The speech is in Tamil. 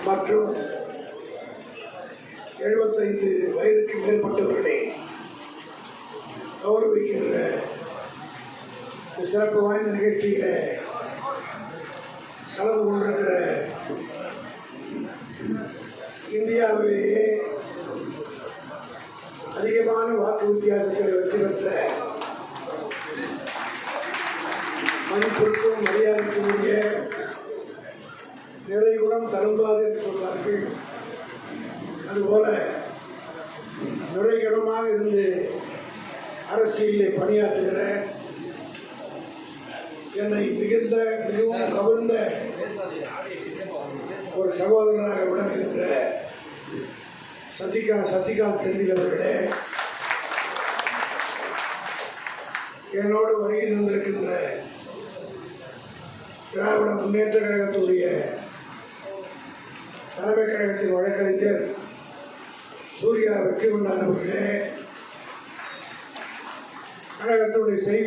மற்றும் 75 வயதுக்கு மேற்பட்டவர்களை கௌரவிக்கின்ற சிறப்பு வாய்ந்த நிகழ்ச்சியில கலந்து கொண்டிருக்கிற இந்தியாவிலேயே அதிகமான வாக்கு வித்தியாசத்தில் வெற்றி பெற்ற மதிப்பிற்கும் மரியாதைக்குரிய நிறைகுணம் தழும்பாது என்று சொல்வார்கள். அதுபோல நிறைகுணமாக இருந்து அரசியலில் பணியாற்றுகிற என்னை மிகவும் கவர்ந்த ஒரு சகோதரராக விளங்குகின்ற சசிகாந்த் செந்தில் அவர்களே, என்னோடு வருகை தந்திருக்கின்ற திராவிட முன்னேற்ற கழகத்துடைய தலைமை கழகத்தின் வழக்கறிஞர் சூர்யா வெற்றி கொண்டான் அவர்களே, கழகத்துடைய செய்தி